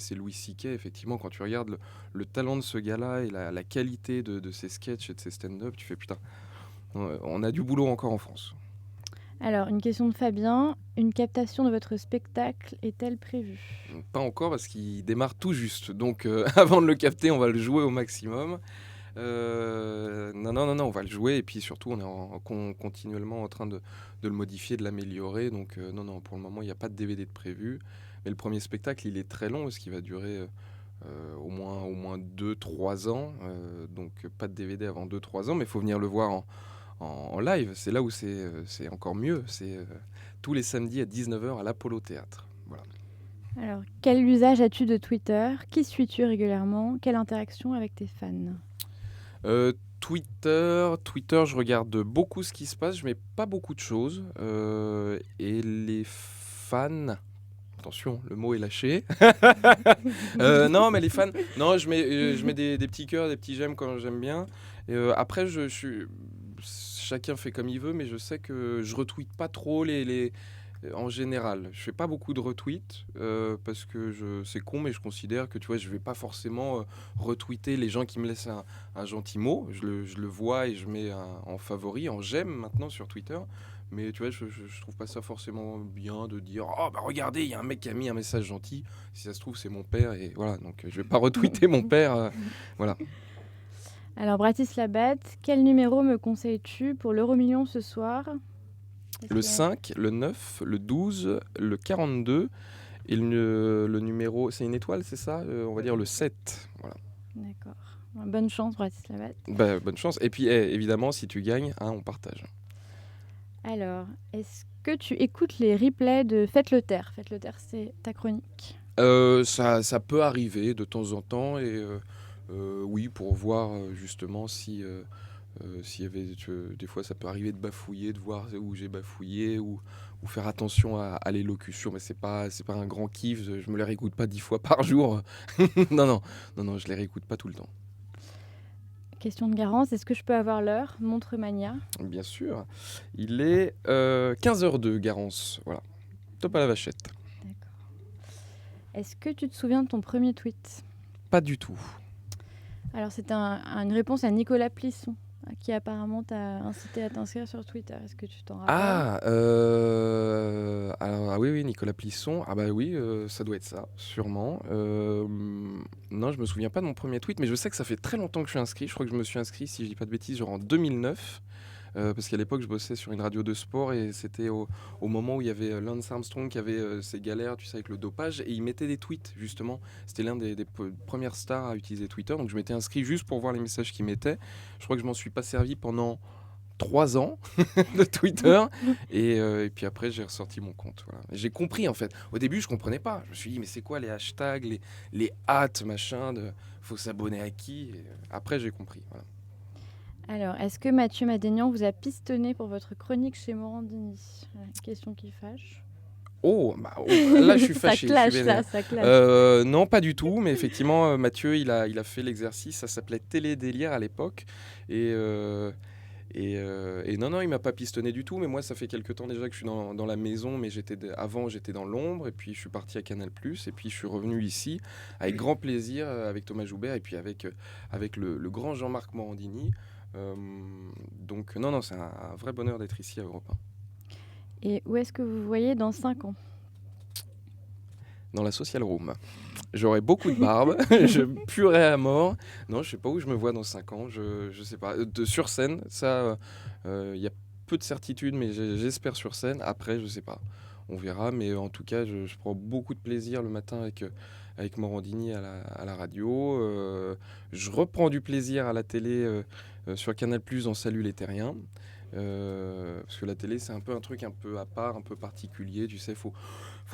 C'est Louis C.K. Effectivement, quand tu regardes le talent de ce gars-là et la qualité de ses sketchs et de ses stand-up, tu fais putain, on a du boulot encore en France. Alors, une question de Fabien. Une captation de votre spectacle est-elle prévue? Pas encore parce qu'il démarre tout juste. Donc avant de le capter, on va le jouer au maximum. Non, on va le jouer et puis surtout, on est continuellement en train de le modifier, de l'améliorer. Donc non, pour le moment, il n'y a pas de DVD de prévu. Mais le premier spectacle, il est très long parce qu'il va durer au moins 2-3 ans. Donc pas de DVD avant 2-3 ans, mais il faut venir le voir en live. C'est là où c'est encore mieux. C'est tous les samedis à 19h à l'Apollo Théâtre. Voilà. Alors, quel usage as-tu de Twitter? Qui suis-tu régulièrement? Quelle interaction avec tes fans? Twitter, je regarde beaucoup ce qui se passe, je mets pas beaucoup de choses. Et les fans, attention, le mot est lâché. Non, mais les fans, non, je mets des petits cœurs, des petits j'aime quand j'aime bien. Et, après, chacun fait comme il veut, mais je sais que je retweete pas trop en général. Je fais pas beaucoup de retweets parce que c'est con, mais je considère que tu vois, je vais pas forcément retweeter les gens qui me laissent un gentil mot. Je le vois et je mets en favori, en j'aime maintenant sur Twitter. Mais tu vois, je trouve pas ça forcément bien de dire oh bah regardez, il y a un mec qui a mis un message gentil. Si ça se trouve, c'est mon père et voilà. Donc je vais pas retweeter mon père. Voilà. Alors, Bratislabat, quel numéro me conseilles-tu pour l'Euromillion ce soir? Le 5, le 9, le 12, le 42 et le numéro, c'est une étoile, c'est ça On va dire le 7. Voilà. D'accord. Bonne chance, Bratislavat. Bah, bonne chance. Et puis évidemment, si tu gagnes, on partage. Alors, est-ce que tu écoutes les replays de Faites le taire? Faites le taire, c'est ta chronique. Ça peut arriver de temps en temps et oui, pour voir justement s'il y avait des fois ça peut arriver de bafouiller, de voir où j'ai bafouillé ou faire attention à l'élocution, mais c'est pas un grand kiff, je me les réécoute pas 10 fois par jour. non, je les réécoute pas tout le temps. Question de Garance, est-ce que je peux avoir l'heure? Montre Mania. Bien sûr, il est 15h02 Garance, voilà, top à la vachette. D'accord. Est-ce que tu te souviens de ton premier tweet? Pas du tout. Alors, c'est une réponse à Nicolas Plisson, qui apparemment t'a incité à t'inscrire sur Twitter. Est-ce que tu t'en rappelles? Alors, oui, Nicolas Plisson. Ah bah oui, ça doit être ça, sûrement. Non, je me souviens pas de mon premier tweet, mais je sais que ça fait très longtemps que je suis inscrit. Je crois que je me suis inscrit, si je dis pas de bêtises, genre en 2009. Parce qu'à l'époque, je bossais sur une radio de sport et c'était au moment où il y avait Lance Armstrong qui avait ses galères, tu sais, avec le dopage, et il mettait des tweets, justement. C'était l'un des premières stars à utiliser Twitter, donc je m'étais inscrit juste pour voir les messages qu'il mettait. Je crois que je m'en suis pas servi pendant 3 ans de Twitter et puis après j'ai ressorti mon compte, voilà. J'ai compris en fait, au début je comprenais pas, je me suis dit mais c'est quoi les hashtags, les hâtes machin, faut s'abonner à qui et après j'ai compris, voilà. Alors, est-ce que Mathieu Madénian vous a pistonné pour votre chronique chez Morandini? Question qui fâche. Là je suis Ça fâché, je suis clash, vénère. là, ça clash. Non, pas du tout, mais effectivement Mathieu il a fait l'exercice, ça s'appelait Télé Délire à l'époque et non, il m'a pas pistonné du tout, mais moi ça fait quelques temps déjà que je suis dans la maison, mais avant j'étais dans l'ombre, et puis je suis parti à Canal+, et puis je suis revenu ici avec grand plaisir avec Thomas Joubert, et puis avec le grand Jean-Marc Morandini. Donc non, c'est un vrai bonheur d'être ici à Europe 1. Et où est-ce que vous voyez dans 5 ans? Dans la social room. J'aurai beaucoup de barbe, je puerai à mort. Non, je sais pas où je me vois dans 5 ans, je sais pas. Sur scène, ça, y a peu de certitude, mais j'espère sur scène. Après, je sais pas. On verra, mais en tout cas, je prends beaucoup de plaisir le matin avec Morandini à la radio. Je reprends du plaisir à la télé sur Canal+, dans Salut les Terriens. Parce que la télé, c'est un peu un truc un peu à part, un peu particulier. Tu sais, faut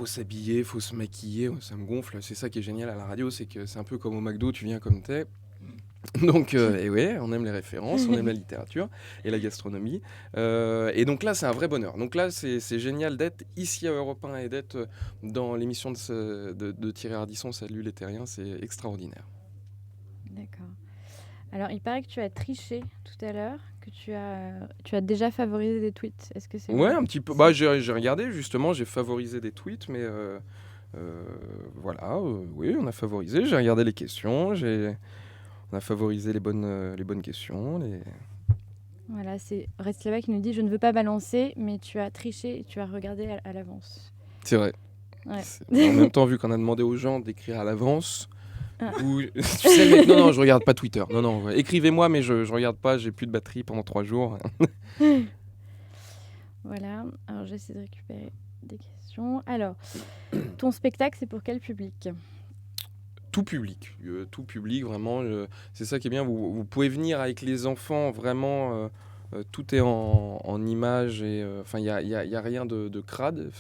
s'habiller, faut se maquiller. Ça me gonfle. C'est ça qui est génial à la radio, c'est que c'est un peu comme au McDo, tu viens comme t'es. Donc, et ouais, on aime les références, on aime la littérature et la gastronomie. Et donc là, c'est un vrai bonheur. Donc là, c'est génial d'être ici à Europe 1 et d'être dans l'émission de Thierry Ardisson, Salut les Terriens, c'est extraordinaire. D'accord. Alors, il paraît que tu as triché tout à l'heure, que tu as déjà favorisé des tweets. Est-ce que c'est Ouais, vrai? un petit peu. Bah, j'ai regardé, justement, j'ai favorisé des tweets, mais Voilà, oui, on a favorisé. J'ai regardé les questions, on a favorisé les bonnes questions. Voilà, c'est Restlava qui nous dit « Je ne veux pas balancer, mais tu as triché et tu as regardé à l'avance. » C'est vrai. Ouais. En même temps, vu qu'on a demandé aux gens d'écrire à l'avance, Ah. tu sais, le mec, non, je regarde pas Twitter. Non, ouais, écrivez-moi, mais je regarde pas, j'ai plus de batterie pendant 3 jours. Voilà, alors j'essaie de récupérer des questions. Alors, ton spectacle, c'est pour quel public ? Tout public, vraiment. C'est ça qui est bien. Vous pouvez venir avec les enfants, vraiment. Tout est en images et enfin, il y a rien de crade.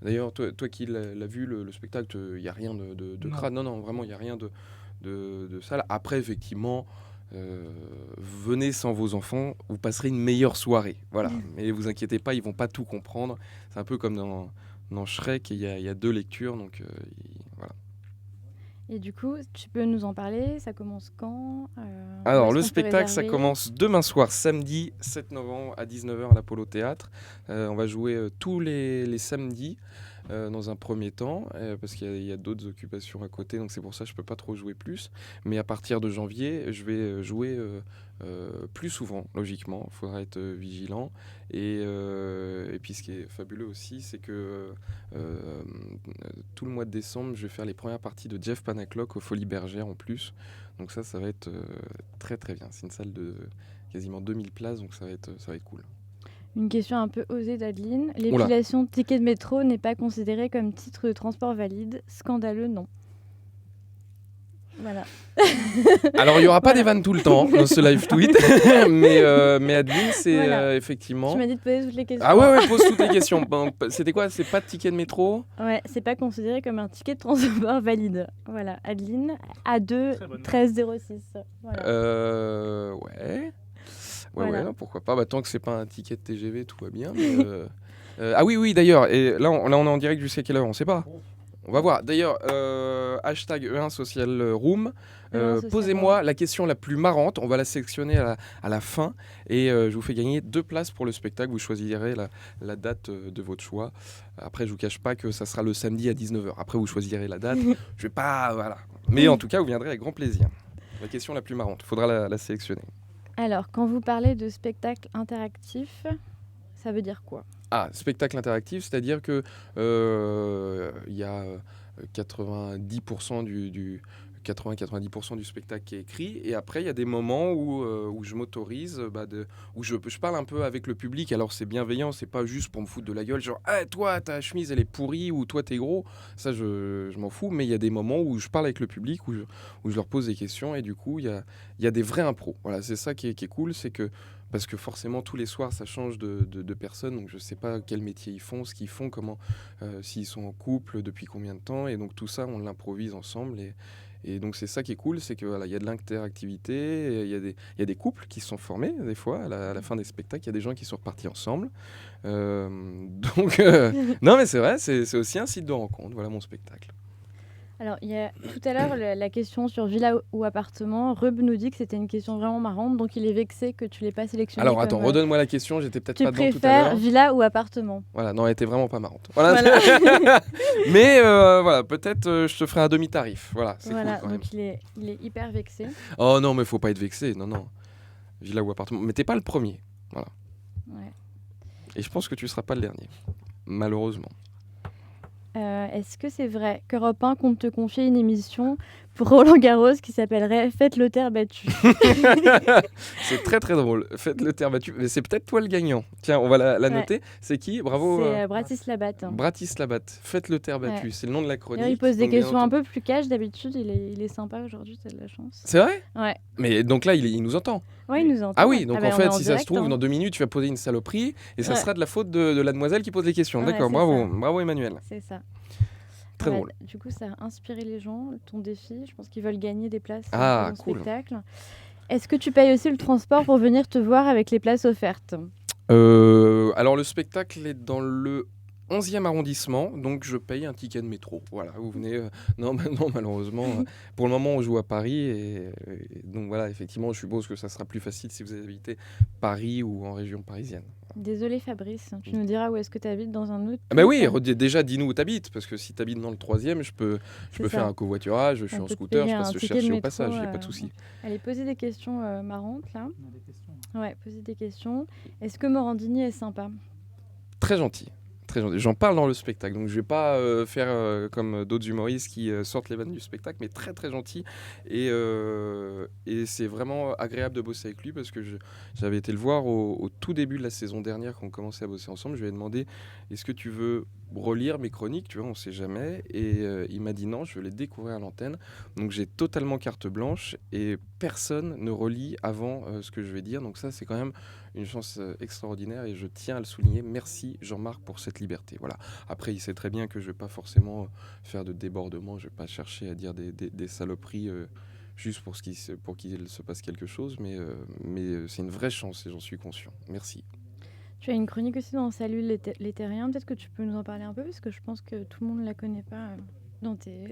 D'ailleurs, toi qui l'as vu le spectacle, il y a rien de crade. Non, vraiment, il y a rien de sale. Après, effectivement, venez sans vos enfants, vous passerez une meilleure soirée. Voilà. Mais vous inquiétez pas, ils vont pas tout comprendre. C'est un peu comme dans Shrek, il y a 2 lectures, donc voilà. Et du coup, tu peux nous en parler ? Ça commence quand ? Alors, le spectacle, ça commence demain soir, samedi 7 novembre à 19h à l'Apollo Théâtre. On va jouer tous les samedis dans un premier temps, parce qu'il y a d'autres occupations à côté, donc c'est pour ça que je ne peux pas trop jouer plus. Mais à partir de janvier, je vais jouer plus souvent, logiquement. Il faudra être vigilant. Et puis, ce qui est fabuleux aussi, c'est que tout le mois de décembre, je vais faire les premières parties de Jeff Panaclock au Folies Bergères en plus. Donc ça va être très très bien. C'est une salle de quasiment 2000 places, donc ça va être cool. Une question un peu osée d'Adeline. L'épilation de ticket de métro n'est pas considérée comme titre de transport valide. Scandaleux, non. Voilà. Alors, il n'y aura pas des vannes tout le temps dans ce live tweet, mais Adeline, c'est effectivement... Tu m'as dit de poser toutes les questions. Ah ouais, pose toutes les questions. Bon, c'était quoi ? C'est pas de ticket de métro ? Ouais, c'est pas considéré comme un ticket de transport valide. Voilà, Adeline, A2 1306. Voilà. Ouais. Voilà. Ouais, pourquoi pas. Tant que c'est pas un ticket de TGV, tout va bien. Mais, ah oui, d'ailleurs. Et là, on est en direct jusqu'à quelle heure ? On sait pas. On va voir. D'ailleurs, hashtag E1 Social Room. Posez-moi la question la plus marrante. On va la sélectionner à la fin. Et je vous fais gagner 2 places pour le spectacle. Vous choisirez la date de votre choix. Après, je vous cache pas que ça sera le samedi à 19h. Après, vous choisirez la date. Je vais pas... Voilà. Mais en tout cas, vous viendrez avec grand plaisir. La question la plus marrante. Il faudra la sélectionner. Alors, quand vous parlez de spectacle interactif, ça veut dire quoi ? Ah, spectacle interactif, c'est-à-dire que y a 90% du 80-90% du spectacle qui est écrit, et après il y a des moments où je m'autorise, où je parle un peu avec le public. Alors c'est bienveillant, c'est pas juste pour me foutre de la gueule, genre hey, toi ta chemise elle est pourrie ou toi t'es gros, ça je m'en fous, mais il y a des moments où je parle avec le public, où je leur pose des questions, et du coup il y a des vrais impros. Voilà, c'est ça qui est cool, c'est que parce que forcément tous les soirs ça change de personnes, donc je sais pas quel métier ils font, ce qu'ils font, comment, s'ils sont en couple, depuis combien de temps, et donc tout ça on l'improvise ensemble, et donc c'est ça qui est cool, c'est que voilà, y a de l'interactivité, il y a des couples qui se sont formés des fois à la fin des spectacles, il y a des gens qui sont repartis ensemble, donc non mais c'est vrai, c'est aussi un site de rencontre. Voilà mon spectacle. Alors, il y a tout à l'heure la question sur villa ou appartement. Rub nous dit que c'était une question vraiment marrante, donc il est vexé que tu l'aies pas sélectionnée. Alors attends, redonne-moi la question, j'étais peut-être pas dedans tout à l'heure. Tu préfères villa ou appartement ? Voilà, non, elle était vraiment pas marrante. Voilà. Mais voilà, peut-être je te ferai un demi-tarif. Voilà, c'est cool quand même. Donc il est hyper vexé. Oh non, mais faut pas être vexé, non. Villa ou appartement, mais t'es pas le premier. Voilà. Ouais. Et je pense que tu seras pas le dernier, malheureusement. Est-ce que c'est vrai qu'Europe 1 compte te confier une émission pour Roland Garros qui s'appellerait Faites le terre battu ? C'est très très drôle. Faites le terre battu. Mais c'est peut-être toi le gagnant. Tiens, on va la noter. C'est qui ? Bravo. C'est Bratislabat. Bratislabat. Faites le terre battu. Ouais. C'est le nom de la chronique. Il pose des questions un peu plus cash d'habitude. Il est sympa aujourd'hui, t'as de la chance. C'est vrai ? Ouais. Mais donc là, il nous entend. Ouais, il nous entend. Ah oui, donc en fait, si direct, ça se trouve, dans 2 minutes, tu vas poser une saloperie et ça sera de la faute de la demoiselle qui pose les questions. D'accord, bravo Emmanuel. C'est ça. Très drôle. Du coup, ça a inspiré les gens, ton défi. Je pense qu'ils veulent gagner des places pour ton spectacle. Est-ce que tu payes aussi le transport pour venir te voir avec les places offertes ? Alors, le spectacle est dans le 11e arrondissement, donc je paye un ticket de métro. Voilà, vous venez. Non, non, malheureusement, pour le moment, on joue à Paris. Donc voilà, effectivement, je suppose que ça sera plus facile si vous habitez Paris ou en région parisienne. Désolé Fabrice, tu nous diras où est-ce que tu habites dans un autre Ah bah pays, oui, déjà dis-nous où t'habites, parce que si t'habites dans le 3e, je peux C'est faire ça. un covoiturage, je suis On en peut te scooter, payer je un passe te ticket de chercher au métro, passage, il n'y a pas de souci. Allez, poser des questions marrantes là. On a des questions. Ouais, poser des questions. Est-ce que Morandini est sympa? Très gentil. Très gentil. J'en parle dans le spectacle, donc je vais pas faire comme d'autres humoristes qui sortent les vannes du spectacle, mais très très gentil. Et c'est vraiment agréable de bosser avec lui parce que j'avais été le voir au tout début de la saison dernière quand on commençait à bosser ensemble. Je lui ai demandé est-ce que tu veux relire mes chroniques, tu vois, on sait jamais. Et il m'a dit non, je veux les découvrir à l'antenne. Donc j'ai totalement carte blanche et personne ne relit avant ce que je vais dire. Donc ça, c'est quand même une chance extraordinaire et je tiens à le souligner. Merci Jean-Marc pour cette liberté. Voilà. Après, il sait très bien que je ne vais pas forcément faire de débordement, je ne vais pas chercher à dire des saloperies juste pour qu'il se passe quelque chose, mais c'est une vraie chance et j'en suis conscient. Merci. Tu as une chronique aussi dans Salut les Terriens, peut-être que tu peux nous en parler un peu parce que je pense que tout le monde ne la connaît pas.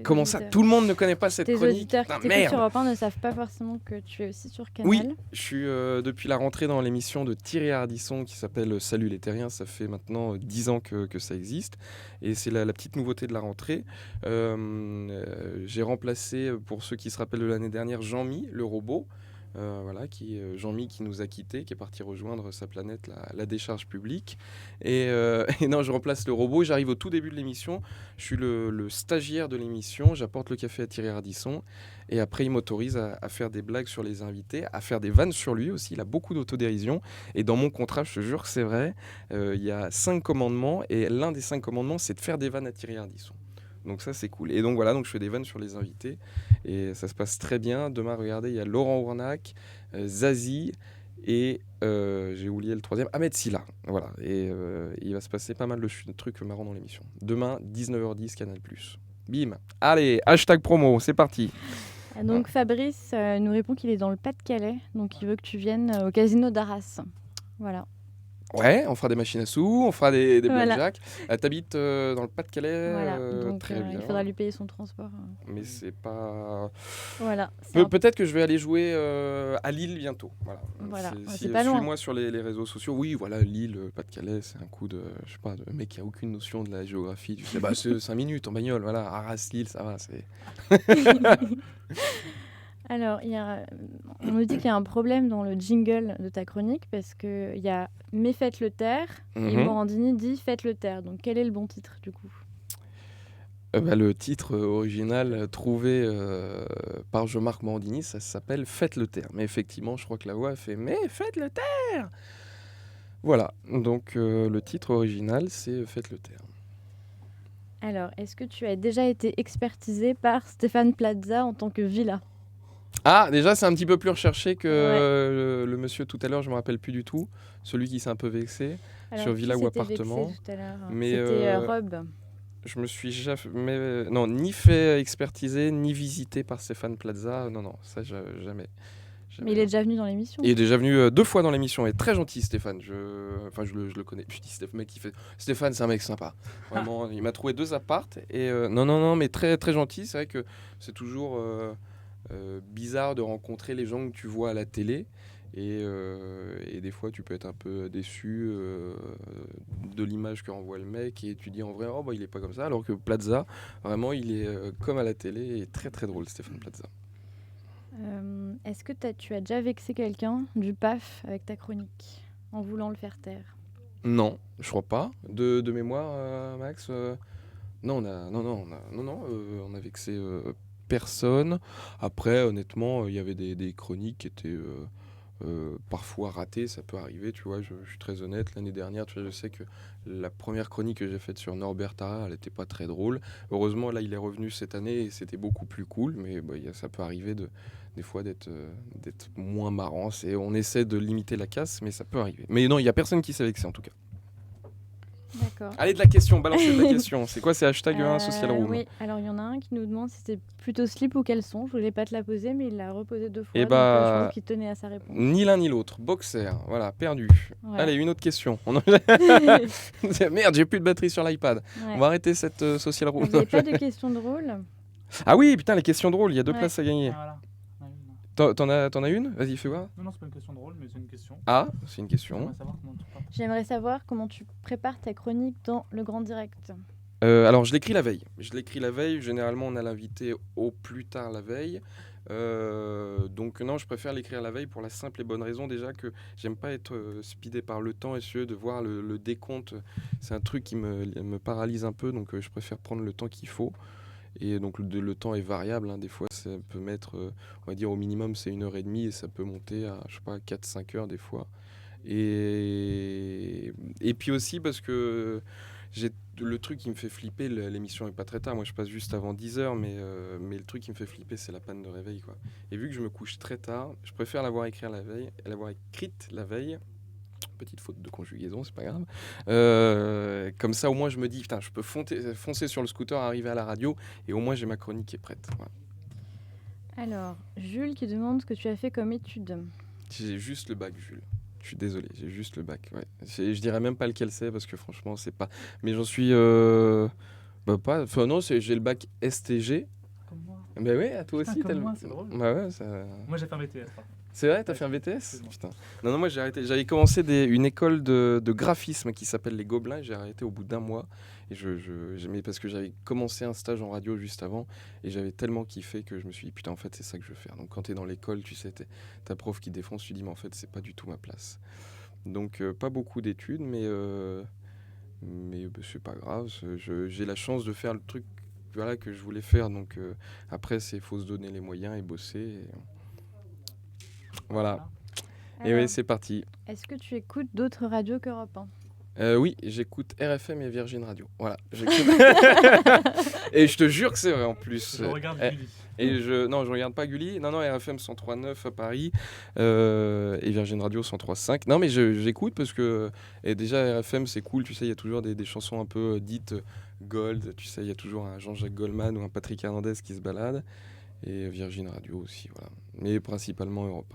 Comment ça, tout le monde ne connaît pas cette tes chronique? Auditeurs qui t'écoutent sur Europe 1 ne savent pas forcément que tu es aussi sur Canal. Oui, je suis depuis la rentrée dans l'émission de Thierry Ardisson qui s'appelle Salut les Terriens. Ça fait maintenant 10 ans que ça existe. Et c'est la petite nouveauté de la rentrée. J'ai remplacé, pour ceux qui se rappellent de l'année dernière, Jean-Mi, le robot. Voilà, Jean-Mi qui nous a quittés, qui est parti rejoindre sa planète, la décharge publique. Et non, je remplace le robot. J'arrive au tout début de l'émission. Je suis le stagiaire de l'émission. J'apporte le café à Thierry Ardisson. Et après, il m'autorise à faire des blagues sur les invités, à faire des vannes sur lui aussi. Il a beaucoup d'autodérision. Et dans mon contrat, je te jure que c'est vrai, il y a 5 commandements. Et l'un des 5 commandements, c'est de faire des vannes à Thierry Ardisson. Donc ça, c'est cool. Et donc voilà, donc je fais des vannes sur les invités. Et ça se passe très bien. Demain, regardez, il y a Laurent Ournac, Zazie et j'ai oublié le 3e, Ahmed Silla. Voilà. Et il va se passer pas mal de trucs marrants dans l'émission. Demain, 19h10, Canal+. Bim. Allez, hashtag promo, c'est parti. Donc Fabrice nous répond qu'il est dans le Pas-de-Calais, donc il veut que tu viennes au casino d'Arras. Voilà. Ouais, on fera des machines à sous, on fera des Voilà. blackjack. T'habites dans le Pas-de-Calais, Voilà, donc très bien. il faudra lui payer son transport. Mais c'est pas... Voilà. Peut-être que je vais aller jouer à Lille bientôt. Voilà. C'est pas loin. Suis-moi sur les réseaux sociaux. Oui, voilà, Lille, Pas-de-Calais, c'est un coup de... Je sais pas, de mec qui a aucune notion de la géographie. Tu sais, bah, c'est 5 minutes en bagnole, voilà. Arras, Lille, ça va, c'est... Alors, on nous dit qu'il y a un problème dans le jingle de ta chronique parce qu'il y a « Mais faites-le taire » et Morandini dit « Faites-le taire ». Donc, quel est le bon titre, du coup ? Le titre original trouvé par Jean-Marc Morandini, ça s'appelle « Faites-le taire ». Mais effectivement, je crois que la voix fait « Mais faites-le taire !» Voilà, donc le titre original, c'est « Faites-le taire ». Alors, est-ce que tu as déjà été expertisé par Stéphane Plaza en tant que villa ? Ah, déjà, c'est un petit peu plus recherché que le monsieur tout à l'heure, je ne me rappelle plus du tout. Celui qui s'est un peu vexé. Alors, sur villa ou appartement. Vexé tout à l'heure Mais c'était Rob. Je me suis jamais... Non, ni fait expertiser, ni visité par Stéphane Plaza. Non, ça, jamais. Mais il est déjà venu dans l'émission. Il est déjà venu 2 fois dans l'émission. Il est très gentil, Stéphane. Je le connais. Je dis Stéphane, c'est un mec sympa. Vraiment, il m'a trouvé 2 appartes. Et non, mais très, très gentil. C'est vrai que c'est toujours... bizarre de rencontrer les gens que tu vois à la télé et des fois tu peux être un peu déçu de l'image que renvoie le mec et tu dis en vrai il est pas comme ça, alors que Plaza vraiment il est comme à la télé et très très drôle, Stéphane Plaza. Est-ce que tu as déjà vexé quelqu'un du PAF avec ta chronique en voulant le faire taire ? Non, je crois pas. De mémoire, Max, non, on a vexé personne. Après, honnêtement, il y avait des chroniques qui étaient parfois ratées, ça peut arriver, tu vois, je suis très honnête. L'année dernière, tu vois, je sais que la première chronique que j'ai faite sur Norbert Tarra, elle n'était pas très drôle. Heureusement, là, il est revenu cette année et c'était beaucoup plus cool, mais ça peut arriver des fois d'être moins marrant. On essaie de limiter la casse, mais ça peut arriver. Mais non, il n'y a personne qui s'est vexé en tout cas. D'accord. Allez, de la question, balancez de la question. C'est quoi, c'est hashtag 1 Social Room? Oui, alors il y en a un qui nous demande si c'est plutôt slip ou caleçon. Je voulais pas te la poser, mais il l'a reposée 2 fois. Eh Donc je pense bah, qu'il tenait à sa réponse. ni l'un ni l'autre. Boxer, voilà, perdu. Voilà. Allez, une autre question. Merde, j'ai plus de batterie sur l'iPad. Ouais. On va arrêter cette Social Room. Vous n'avez pas de questions drôles? Ah oui, putain, les questions drôles, il y a 2 Ouais. places à gagner. Ah, voilà. T'en as une? Vas-y, fais voir. Non, c'est pas une question drôle, mais c'est une question. Ah, c'est une question. J'aimerais savoir comment tu parles. J'aimerais savoir comment tu prépares ta chronique dans le Grand Direct. Alors, je l'écris la veille. Généralement, on a l'invité au plus tard la veille. Donc non, je préfère l'écrire la veille pour la simple et bonne raison déjà que j'aime pas être speedé par le temps et de voir le décompte. C'est un truc qui me paralyse un peu, donc je préfère prendre le temps qu'il faut. Et donc le temps est variable, hein. Des fois ça peut mettre, on va dire au minimum c'est 1h30 et ça peut monter à, je sais pas, 4-5 heures des fois. Et puis aussi parce que le truc qui me fait flipper, l'émission est pas très tard, moi je passe juste avant 10h, mais le truc qui me fait flipper c'est la panne de réveil, quoi. Et vu que je me couche très tard, je préfère l'avoir écrite la veille. Petite faute de conjugaison, c'est pas grave. Comme ça, au moins, je me dis, putain, je peux foncer sur le scooter, arriver à la radio, et au moins, j'ai ma chronique qui est prête. Voilà. Alors, Jules qui demande ce que tu as fait comme étude. J'ai juste le bac, Jules. Je suis désolé, j'ai juste le bac. Ouais. Je dirais même pas lequel c'est, parce que franchement, c'est pas... Mais j'en suis... pas... Enfin non, j'ai le bac STG. Comme moi. Mais ouais, à toi Putain, aussi, comme moi, c'est drôle. Bah ouais, ça... Moi, j'ai fait un BTS. Par contre. C'est vrai, t'as Ouais, fait un BTS? excuse-moi. Putain. Non, moi j'ai arrêté. J'avais commencé une école de graphisme qui s'appelle Les Gobelins et j'ai arrêté au bout d'1 mois. Et j'aimais parce que j'avais commencé un stage en radio juste avant et j'avais tellement kiffé que je me suis dit putain, en fait, c'est ça que je veux faire. Donc quand t'es dans l'école, tu sais, ta prof qui défonce, tu dis mais en fait, c'est pas du tout ma place. Donc pas beaucoup d'études, mais c'est pas grave. J'ai la chance de faire le truc voilà, que je voulais faire. Donc après, faut se donner les moyens et bosser. Voilà. Et Alors, oui, c'est parti. est-ce que tu écoutes d'autres radios qu'Europe 1? Oui, j'écoute RFM et Virgin Radio. Voilà. Et je te jure que c'est vrai en plus. Je regarde Gulli. Non, je regarde pas Gulli. Non, RFM 103.9 à Paris et Virgin Radio 103.5. Non, mais j'écoute parce que et déjà RFM c'est cool. Tu sais, il y a toujours des chansons un peu dites gold. Tu sais, il y a toujours un Jean-Jacques Goldman ou un Patrick Hernandez qui se balade. Et Virgin Radio aussi, voilà. Mais principalement Europe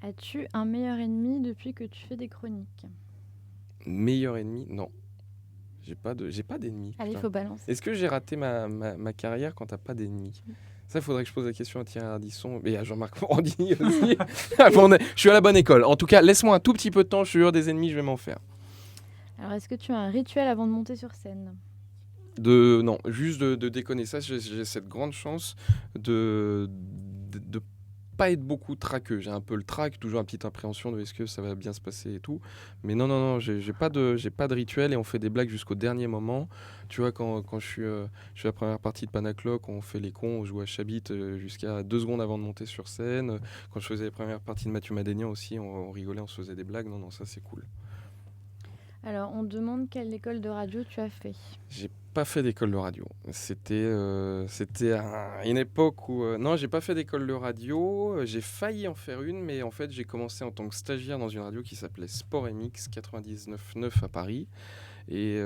1. As-tu un meilleur ennemi depuis que tu fais des chroniques? Meilleur ennemi? Non. J'ai pas d'ennemi. Allez, il putain. faut balancer. Est-ce que j'ai raté ma carrière quand t'as pas d'ennemis? Ça, il faudrait que je pose la question à Thierry Ardisson et à Jean-Marc Morandini aussi. Je suis à la bonne école. En tout cas, laisse-moi un tout petit peu de temps, je suis sûr des ennemis, je vais m'en faire. Alors, est-ce que tu as un rituel avant de monter sur scène? Non, juste de déconner. Ça, j'ai cette grande chance de pas être beaucoup traqueux. J'ai un peu le trac, toujours une petite appréhension de est-ce que ça va bien se passer et tout. Mais non, j'ai pas de rituel et on fait des blagues jusqu'au dernier moment. Tu vois, quand je suis la première partie de Panacloc, on fait les cons, on joue à Chabit jusqu'à 2 secondes avant de monter sur scène. Quand je faisais les premières parties de Mathieu Madénian aussi, on rigolait, on se faisait des blagues. Non, ça c'est cool. Alors, on demande quelle école de radio tu as fait. J'ai pas fait d'école de radio. C'était à une époque où... non, j'ai pas fait d'école de radio. J'ai failli en faire une, mais en fait, j'ai commencé en tant que stagiaire dans une radio qui s'appelait Sport MX 99.9 à Paris. Et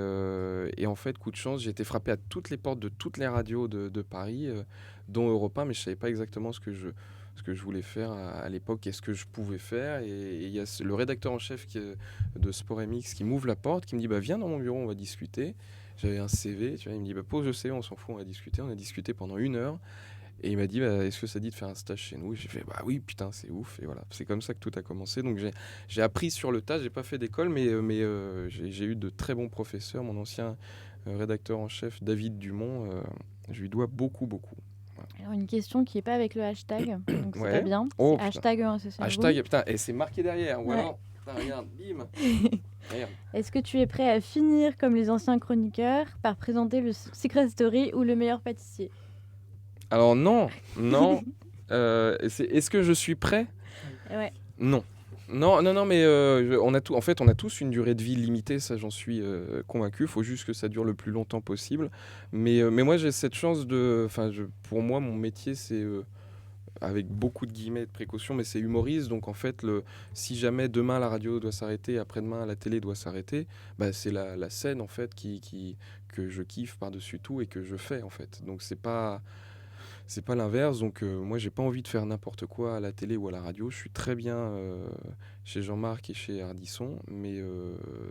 en fait, coup de chance, j'ai été frappé à toutes les portes de toutes les radios de Paris, dont Europe 1, mais je savais pas exactement ce que je voulais faire à l'époque et ce que je pouvais faire. Et il y a le rédacteur en chef de Sport MX qui m'ouvre la porte, qui me dit bah, viens dans mon bureau, on va discuter. J'avais un CV, tu vois, il me dit bah, pose le CV, on s'en fout, on va discuter. On a discuté pendant 1 heure. Et il m'a dit bah, est-ce que ça dit de faire un stage chez nous? Et j'ai fait bah oui, putain, c'est ouf. Et voilà, c'est comme ça que tout a commencé. Donc j'ai appris sur le tas, j'ai pas fait d'école, mais j'ai eu de très bons professeurs. Mon ancien rédacteur en chef, David Dumont, je lui dois beaucoup. Alors, une question qui n'est pas avec le hashtag, donc c'est Ouais. pas bien. Oh, C'est hashtag un social Hashtag, putain, et c'est marqué derrière. Ou Ouais. alors, putain, regarde, bim. Regarde. Est-ce que tu es prêt à finir comme les anciens chroniqueurs par présenter le Secret Story ou le meilleur pâtissier? Alors non. Est-ce que je suis prêt? Ouais. Non, mais on a tous une durée de vie limitée, ça j'en suis convaincu. Il faut juste que ça dure le plus longtemps possible. Mais moi j'ai cette chance pour moi mon métier c'est avec beaucoup de guillemets et de précautions, mais c'est humoriste. Donc en fait, si jamais demain la radio doit s'arrêter, après-demain la télé doit s'arrêter, c'est la scène en fait que je kiffe par-dessus tout et que je fais en fait. Donc c'est pas l'inverse. Donc moi j'ai pas envie de faire n'importe quoi à la télé ou à la radio. Je suis très bien chez Jean-Marc et chez Ardisson, mais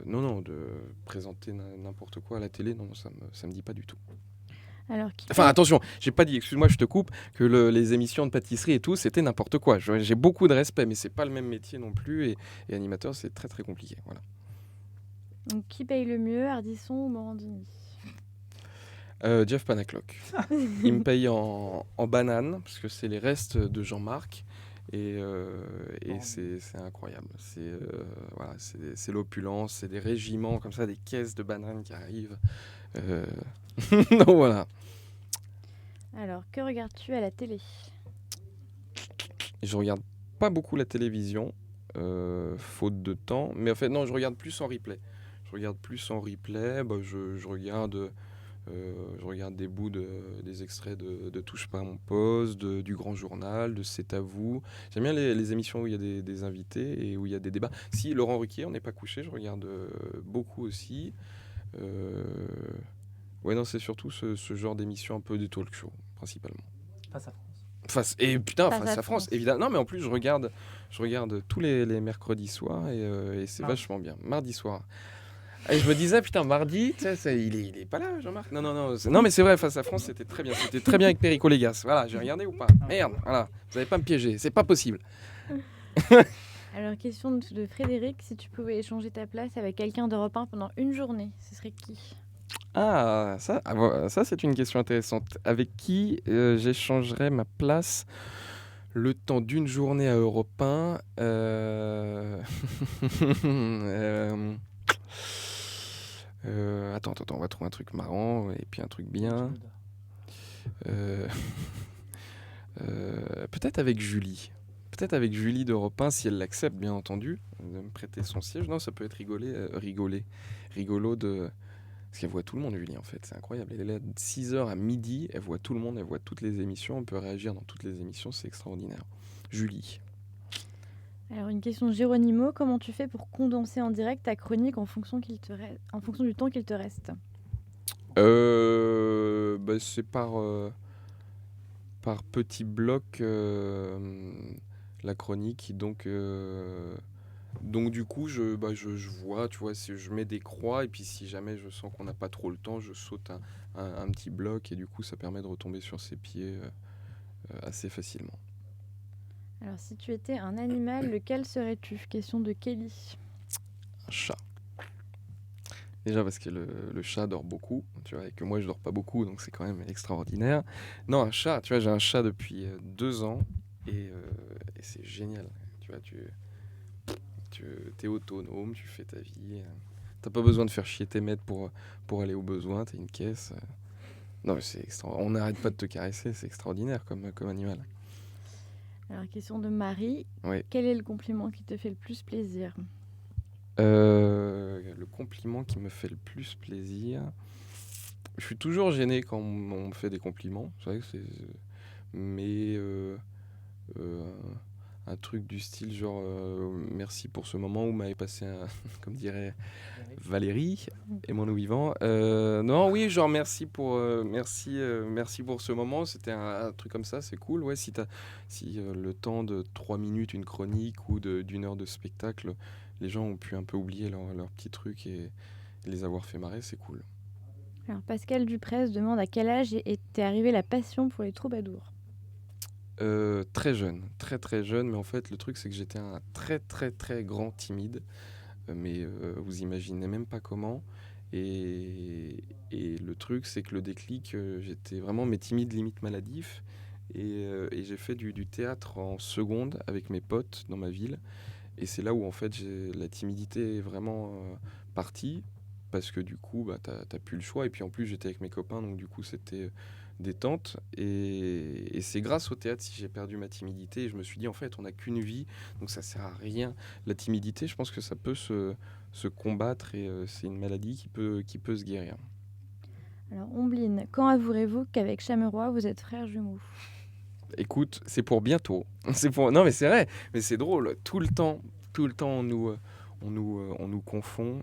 non, de présenter n'importe quoi à la télé, non, ça me dit pas du tout. Alors, attention, j'ai pas dit, excuse-moi, je te coupe, que les émissions de pâtisserie et tout, c'était n'importe quoi. J'ai beaucoup de respect, mais c'est pas le même métier non plus, et animateur, c'est très très compliqué. Voilà. Donc, qui paye le mieux, Ardisson ou Morandini? Jeff Panaclock. Il me paye en banane, parce que c'est les restes de Jean-Marc, et c'est incroyable. C'est l'opulence, c'est des régiments comme ça, des caisses de bananes qui arrivent. Donc voilà. Alors, que regardes-tu à la télé? Je regarde pas beaucoup la télévision, faute de temps. Mais en fait, non, je regarde plus en replay. Je regarde des bouts, des extraits de Touche pas à mon poste, du Grand Journal, de C'est à vous. J'aime bien les émissions où il y a des invités et où il y a des débats. Si Laurent Ruquier, on n'est pas couché, je regarde beaucoup aussi. Ouais, non, c'est surtout ce genre d'émission un peu de talk show, principalement. Face à France. Face à France, évidemment. Non, mais en plus, je regarde tous les mercredis soirs et c'est vachement bien. Mardi soir. Et je me disais, putain, mardi, il est pas là, Jean-Marc. Non, mais c'est vrai, Face à France, c'était très bien. C'était très bien avec Perico Légas. Voilà, j'ai regardé ou pas? Merde, voilà. Vous n'allez pas me piéger, c'est pas possible. Alors, question de Frédéric, si tu pouvais échanger ta place avec quelqu'un d'Europe 1 pendant une journée, ce serait qui? Ça c'est une question intéressante. Avec qui j'échangerais ma place le temps d'une journée à Europe 1 Attends, on va trouver un truc marrant et puis un truc bien. Peut-être avec Julie. Peut-être avec Julie d'Europe 1, si elle l'accepte, bien entendu, de me prêter son siège. Non, ça peut être rigolo de... Parce qu'elle voit tout le monde, Julie, en fait. C'est incroyable. Elle est là de 6h à midi. Elle voit tout le monde. Elle voit toutes les émissions. On peut réagir dans toutes les émissions. C'est extraordinaire. Julie. Alors, une question de Géronimo. Comment tu fais pour condenser en direct ta chronique en fonction du temps qu'il te reste? C'est par petits blocs la chronique. Donc du coup, je vois, tu vois, si je mets des croix et puis si jamais je sens qu'on n'a pas trop le temps, je saute un petit bloc et du coup, ça permet de retomber sur ses pieds assez facilement. Alors, si tu étais un animal, lequel serais-tu? Question de Kelly. Un chat. Déjà parce que le chat dort beaucoup, tu vois, et que moi je dors pas beaucoup, donc c'est quand même extraordinaire. Non, un chat, tu vois, j'ai un chat depuis 2 ans et c'est génial. Tu vois, t'es autonome, tu fais ta vie. T'as pas besoin de faire chier tes maîtres pour aller au besoin, t'as une caisse. Non, on n'arrête pas de te caresser, c'est extraordinaire comme animal. Alors, question de Marie. Oui. Quel est le compliment qui te fait le plus plaisir? Le compliment qui me fait le plus plaisir... Je suis toujours gêné quand on me fait des compliments, c'est vrai que c'est... Mais... un truc du style genre merci pour ce moment où m'avait passé comme dirait Valérie et mon vivant. Non, oui, genre merci pour ce moment, c'était un truc comme ça, c'est cool. Ouais, si le temps de 3 minutes, une chronique ou d'une heure de spectacle, les gens ont pu un peu oublier leur petit truc et les avoir fait marrer, c'est cool. Alors Pascal Duprez demande à quel âge était arrivée la passion pour les troubadours? Très jeune, très jeune, mais en fait le truc c'est que j'étais un très très très grand timide, mais vous imaginez même pas comment, et le truc c'est que le déclic, j'étais vraiment timide limite maladif, et j'ai fait du théâtre en seconde avec mes potes dans ma ville, et c'est là où en fait la timidité est vraiment partie, parce que du coup t'as plus le choix, et puis en plus j'étais avec mes copains, donc du coup c'était... détente et c'est grâce au théâtre si j'ai perdu ma timidité et je me suis dit en fait on n'a qu'une vie donc ça sert à rien. La timidité, je pense que ça peut se combattre et c'est une maladie qui peut se guérir. Alors Ombline, quand avouerez-vous qu'avec Chameroy vous êtes frères jumeaux? écoute, c'est pour bientôt. Non, mais c'est vrai, mais c'est drôle. Tout le temps, on nous confond.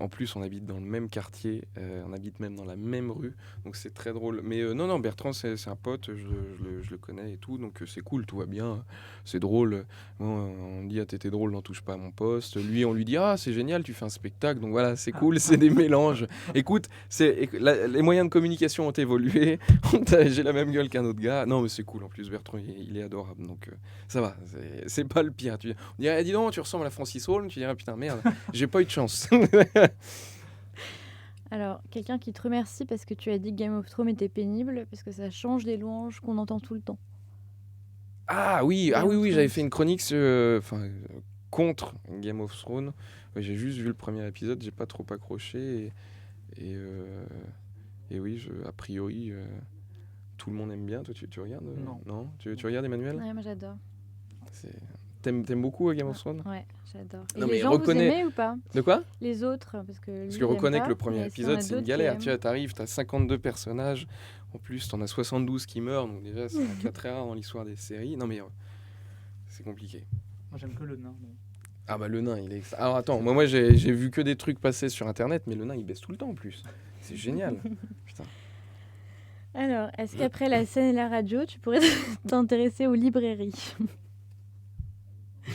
En plus, on habite dans le même quartier, on habite même dans la même rue, donc c'est très drôle. Mais non, Bertrand, c'est un pote, je le connais et tout, donc c'est cool, tout va bien, c'est drôle. Bon, on dit, ah, t'étais drôle, n'en touche pas à mon poste. Lui, on lui dit, ah, c'est génial, tu fais un spectacle, donc voilà, c'est cool, c'est des mélanges. Écoute, les moyens de communication ont évolué, j'ai la même gueule qu'un autre gars. Non, mais c'est cool, en plus, Bertrand, il est adorable, donc ça va, c'est pas le pire. On dirait, dis donc, tu ressembles à Francis Holm, tu dirais, putain, merde, j'ai pas eu de chance. Alors, quelqu'un qui te remercie parce que tu as dit que Game of Thrones était pénible, parce que ça change des louanges qu'on entend tout le temps. Ah oui, j'avais fait une chronique contre Game of Thrones. Ouais, j'ai juste vu le premier épisode, j'ai pas trop accroché. Et oui, a priori, tout le monde aime bien. Toi, tu regardes Non. Tu regardes, Emmanuel? Ouais, moi j'adore. T'aimes beaucoup Game of Thrones? Ouais, j'adore. Et Non, les mais gens, vous aimez ou pas? De quoi? Les autres, parce que reconnais que le pas, premier épisode, c'est une galère. Tu vois, t'arrives, t'as 52 personnages. En plus, t'en as 72 qui meurent. Donc déjà, c'est un cas très rare dans l'histoire des séries. Non, mais c'est compliqué. Moi, j'aime que le nain. Mais... Ah bah le nain, il est... Alors attends, moi j'ai vu que des trucs passer sur Internet, mais le nain, il baisse tout le temps en plus. C'est génial. Putain. Alors, est-ce qu'après la scène et la radio, tu pourrais t'intéresser aux librairies?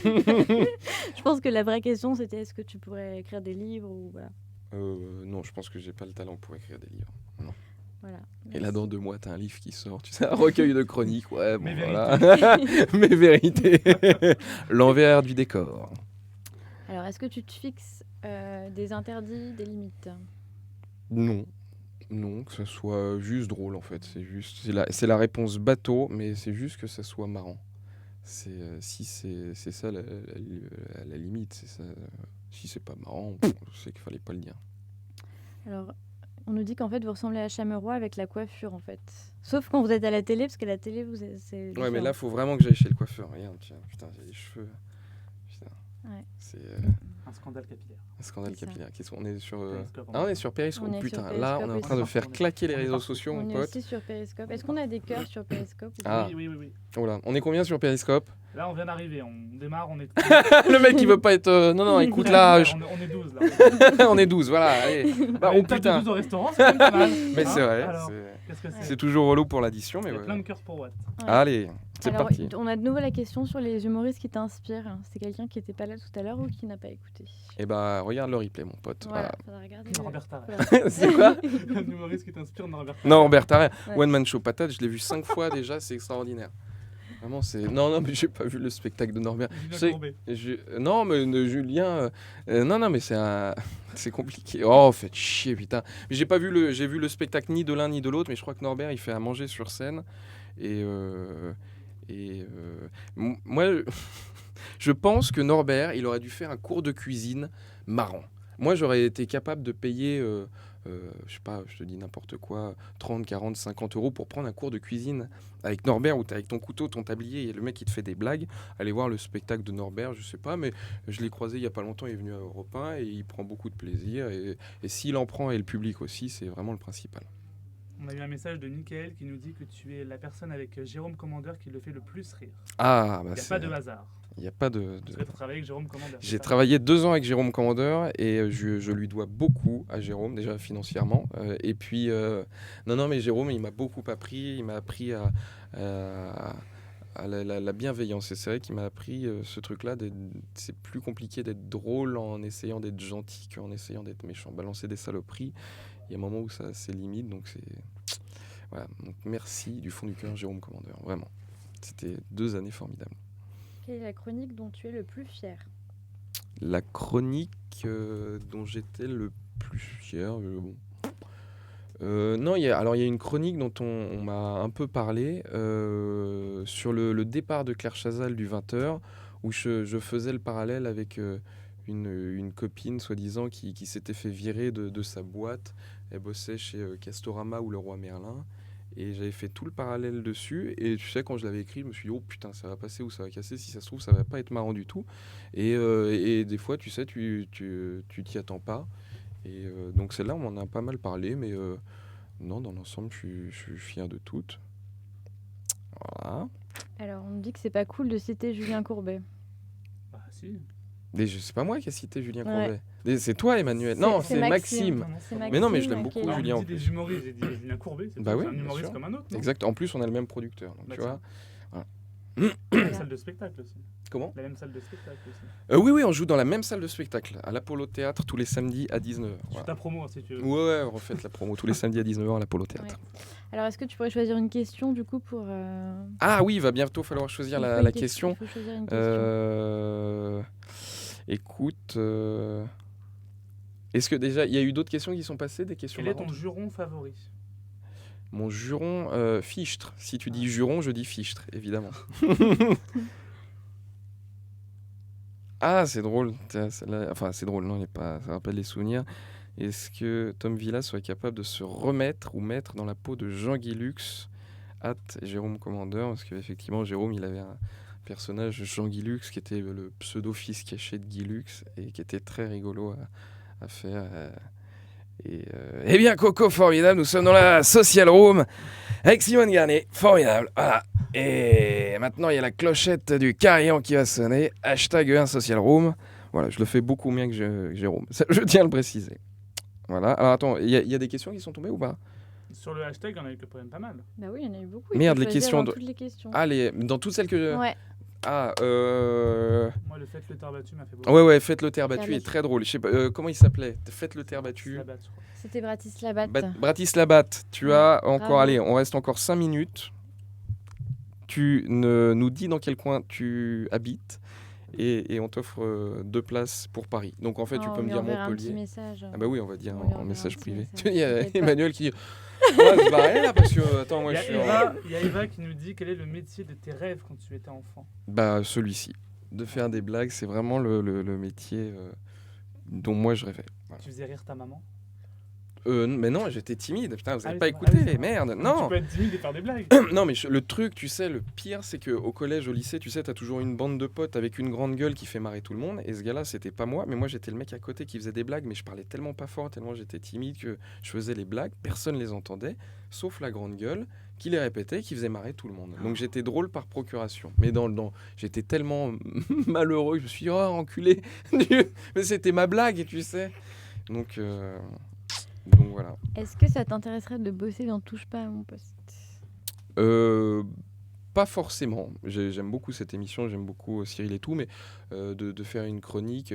Je pense que la vraie question, c'était est-ce que tu pourrais écrire des livres ou voilà. Non, je pense que j'ai pas le talent pour écrire des livres. Non. Voilà. Et là, dans 2 mois, t'as un livre qui sort, tu sais, un recueil de chroniques. Ouais, bon, Mes voilà. Mes vérités. L'envers du décor. Alors, est-ce que tu te fixes des interdits, des limites? Non, que ça soit juste drôle en fait. C'est la réponse bateau, mais c'est juste que ça soit marrant. Si c'est ça la limite, c'est ça. Si c'est pas marrant, je sais qu'il fallait pas le dire. Alors, on nous dit qu'en fait vous ressemblez à Chameroy avec la coiffure en fait. Sauf quand vous êtes à la télé, parce qu'à la télé c'est. Ouais, mais là faut vraiment que j'aille chez le coiffeur. Regarde, tiens, putain, j'ai les cheveux. Putain. Ouais. C'est un scandale capillaire. Un scandale capillaire. On est sur Periscope, on est sur Periscope. On est Putain, sur là Periscope on est en train de aussi. faire claquer les On est réseaux partout. sociaux, On mon est pote. aussi sur Periscope. Est-ce qu'on a des cœurs sur Periscope ou Ah. pas? Oui. Oh là, on est combien sur Periscope? Là, on vient d'arriver, on démarre, on est... Le mec il veut pas être non, écoute là, On est 12 là. on est 12, voilà, allez. Bah, oh Tape de putain. 12 au restaurant, c'est quand même pas mal. Mais c'est vrai, Alors, qu'est-ce que c'est? c'est toujours relou pour l'addition, mais Il y a ouais. plein de cœurs pour Watt. Ouais. Allez, c'est Alors, parti. on a de nouveau la question sur les humoristes qui t'inspirent. C'est quelqu'un qui n'était pas là tout à l'heure ou qui n'a pas écouté? Et bah regarde le replay, mon pote. Voilà, faudra regarder. Norbert Tarrer. C'est quoi? Un humoriste qui t'inspire, Norbert Tarrer. Norbert Tarrer. Ouais. One Man Show Patate, je l'ai vu 5 fois déjà, c'est extraordinaire. Vraiment, c'est. Non, mais j'ai pas vu le spectacle de Norbert. Julien Courbet. Non, mais Julien. Non, mais c'est compliqué. Oh, faites chier, putain. Mais j'ai vu le spectacle ni de l'un ni de l'autre, mais je crois que Norbert, il fait à manger sur scène. Moi, je pense que Norbert, il aurait dû faire un cours de cuisine marrant. Moi, j'aurais été capable de payer, je sais pas, je te dis n'importe quoi, 30, 40, 50 euros pour prendre un cours de cuisine avec Norbert où t'es avec ton couteau, ton tablier, et le mec qui te fait des blagues. Allez voir le spectacle de Norbert, je sais pas, mais je l'ai croisé il y a pas longtemps, il est venu à Europe 1 et il prend beaucoup de plaisir. Et s'il en prend, et le public aussi, c'est vraiment le principal. On a eu un message de Michael qui nous dit que tu es la personne avec Jérôme Commandeur qui le fait le plus rire. Ah, bah Il n'y a pas de hasard. Il n'y a pas de... Tu as travaillé avec Jérôme Commandeur. J'ai travaillé 2 ans avec Jérôme Commandeur et je lui dois beaucoup à Jérôme, déjà financièrement. Et puis, non, mais Jérôme, il m'a beaucoup appris. Il m'a appris à la bienveillance. Et c'est vrai qu'il m'a appris ce truc-là. C'est plus compliqué d'être drôle en essayant d'être gentil qu'en essayant d'être méchant. Balancer des saloperies, il y a un moment où ça c'est limite. Donc, voilà. Donc, merci du fond du cœur, Jérôme Commandeur. Vraiment. C'était 2 années formidables. Quelle est la chronique dont tu es le plus fier? La chronique dont j'étais le plus fier, bon. Non, il y a une chronique dont on m'a un peu parlé sur le départ de Claire Chazal du 20h, où je faisais le parallèle avec une copine, soi-disant, qui s'était fait virer de sa boîte. Elle bossait chez Castorama ou Leroy Merlin. Et j'avais fait tout le parallèle dessus. Et tu sais, quand je l'avais écrit, je me suis dit, oh putain, ça va passer ou ça va casser. Si ça se trouve, ça va pas être marrant du tout. Et des fois, tu sais, tu t'y attends pas. Et donc celle-là, on m'en a pas mal parlé. Mais non, dans l'ensemble, je suis fier de toutes. Voilà. Alors, on nous dit que c'est pas cool de citer Julien Courbet. Bah, si. C'est pas moi qui ai cité Julien Ouais. Courbet. C'est toi, Emmanuel. Non, c'est Maxime. Non, non, C'est Mais non, mais je Maxime l'aime beaucoup, qui est là. Julien. On dit des humoristes, j'ai dit Julien Courbet, c'est Bah oui, un bien humoriste sûr. comme un autre. non Exact. En plus, on a le même producteur. Donc, Bah, tu vois. La même Voilà. salle de spectacle aussi. Comment La même salle de spectacle aussi. Oui, on joue dans la même salle de spectacle, à l'Apollo Théâtre, tous les samedis à 19h. Je fais ta promo, hein, si tu veux. Ouais, refaites la promo tous les samedis à 19h à l'Apollo Théâtre. Ouais. Alors, est-ce que tu pourrais choisir une question du coup pour. Ah oui, il va bientôt falloir choisir il faut la une question. Il faut choisir une question. Écoute, est-ce que déjà, il y a eu d'autres questions qui sont passées, des questions Quel est ton marrantes juron favori? Mon juron, Fichtre. Si tu dis juron, je dis Fichtre, évidemment. Ah, c'est drôle. Tiens, enfin, c'est drôle, non, ça rappelle les souvenirs. Est-ce que Tom Villa serait capable de se remettre ou mettre dans la peau de Jean Guilux, Jérôme Commandeur? Parce qu'effectivement, Jérôme, il avait un personnage, Jean Guilux, qui était le pseudo-fils caché de Guilux et qui était très rigolo à faire. Eh bien, Coco, formidable, nous sommes dans la Social Room avec Simone Garnier, formidable, voilà. Et maintenant, il y a la clochette du carillon qui va sonner, #1 Social Room. Voilà, je le fais beaucoup mieux que Jérôme, ça, je tiens à le préciser. Voilà, alors attends, il y a des questions qui sont tombées ou pas? Sur le hashtag, il y en a eu quand même pas mal. Bah oui, il y en a eu beaucoup. Il Merde, faut les choisir questions dans de- toutes les questions. Ah, dans toutes celles que je... Ouais. Ah, Moi, le fait le terre battu m'a fait beaucoup. ouais, Faites le terre battu Terre est battu. très drôle. Je sais pas, comment il s'appelait? Faites le terre battu. La batte, je crois. C'était Bratislava. Bratislavat, tu Ouais, as encore, bravo. allez, on reste encore 5 minutes. Tu nous dis dans quel coin tu habites et on t'offre 2 places pour Paris. Donc en fait, tu peux me dire Un petit Montpellier. message. Ah bah oui, on va dire On lui en enverra message un petit privé. message, Il y a t'inquiète pas. Emmanuel qui dit on va se barrer là parce que attends, moi Il y je a suis en... Eva, il y a Eva qui nous dit quel est le métier de tes rêves quand tu étais enfant. Bah celui-ci. De faire des blagues, c'est vraiment le métier dont moi je rêvais. Voilà. Tu faisais rire ta maman. Mais non, j'étais timide. Putain, vous Ah avez oui, pas c'est vrai. écouté, Ah oui, c'est vrai. merde. Tu Non. peux être timide et faire des blagues. Non, mais le truc, tu sais, le pire, c'est qu'au collège, au lycée, tu sais, t'as toujours une bande de potes avec une grande gueule qui fait marrer tout le monde. Et ce gars-là, c'était pas moi, mais moi, j'étais le mec à côté qui faisait des blagues, mais je parlais tellement pas fort, tellement j'étais timide que je faisais les blagues, personne les entendait, sauf la grande gueule qui les répétait, qui faisait marrer tout le monde. Donc j'étais drôle par procuration. Mais j'étais tellement malheureux que je me suis dit, oh, enculé, mais c'était ma blague, tu sais. Donc voilà. Est-ce que ça t'intéresserait de bosser dans Touche pas à mon poste? Pas forcément. J'aime beaucoup cette émission, j'aime beaucoup Cyril et tout, mais de faire une chronique...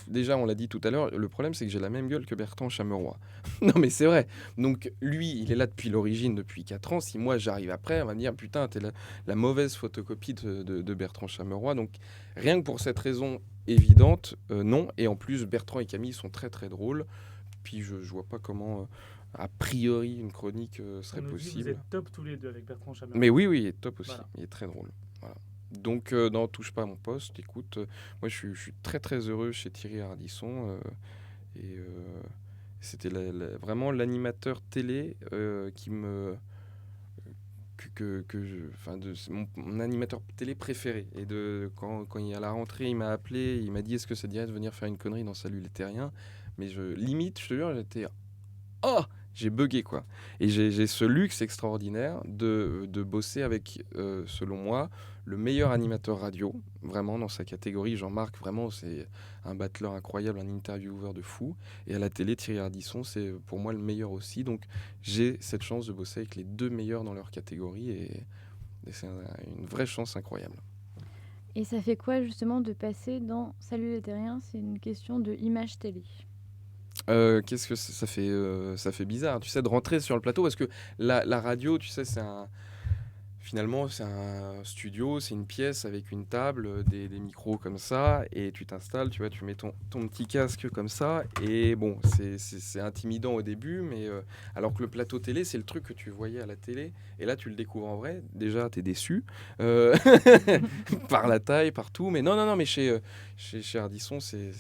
déjà, on l'a dit tout à l'heure, le problème, c'est que j'ai la même gueule que Bertrand Chameroy. Non, mais c'est vrai. Donc, lui, il est là depuis l'origine, depuis 4 ans. Si moi, j'arrive après, on va me dire, putain, t'es la mauvaise photocopie de Bertrand Chameroy. Donc, rien que pour cette raison évidente, non. Et en plus, Bertrand et Camille sont très, très drôles. Puis, je vois pas comment... a priori, une chronique serait On nous dit, possible. vous êtes top tous les deux avec Bertrand Chameroy. Mais oui, il est top aussi. Voilà. Il est très drôle. Voilà. Donc, non, touche pas à mon poste. Écoute, moi, je suis très, très heureux chez Thierry Ardisson. C'était vraiment l'animateur télé qui me... c'est mon animateur télé préféré. Et quand il est à la rentrée, il m'a appelé, il m'a dit est-ce que ça dirait de venir faire une connerie dans Salut les Terriens? Mais limite, je te jure, j'étais... Oh, j'ai bugué quoi. Et j'ai ce luxe extraordinaire de bosser avec, selon moi, le meilleur animateur radio, vraiment dans sa catégorie. Jean-Marc, vraiment, c'est un battleur incroyable, un intervieweur de fou. Et à la télé, Thierry Ardisson, c'est pour moi le meilleur aussi. Donc j'ai cette chance de bosser avec les 2 meilleurs dans leur catégorie. Et c'est une vraie chance incroyable. Et ça fait quoi justement de passer dans Salut les Terriens? C'est une question de image télé. Qu'est-ce que ça fait? Ça fait bizarre, tu sais, de rentrer sur le plateau parce que la radio, tu sais, finalement, c'est un studio, c'est une pièce avec une table, des micros comme ça, et tu t'installes, tu vois, tu mets ton petit casque comme ça, et bon, c'est intimidant au début, mais alors que le plateau télé, c'est le truc que tu voyais à la télé, et là, tu le découvres en vrai. Déjà, t'es déçu par la taille, par tout, mais non, mais chez Ardisson, c'est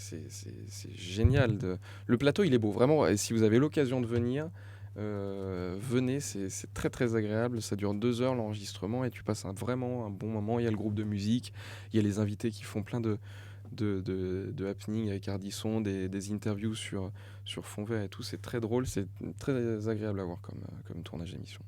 génial. Le plateau, il est beau, vraiment, et si vous avez l'occasion de venir... venez, c'est très très agréable, ça dure 2 heures l'enregistrement et tu passes vraiment un bon moment. Il y a le groupe de musique, il y a les invités qui font plein de happening avec Ardisson, des interviews sur fond vert et tout, c'est très drôle, c'est très agréable à voir comme tournage d'émission.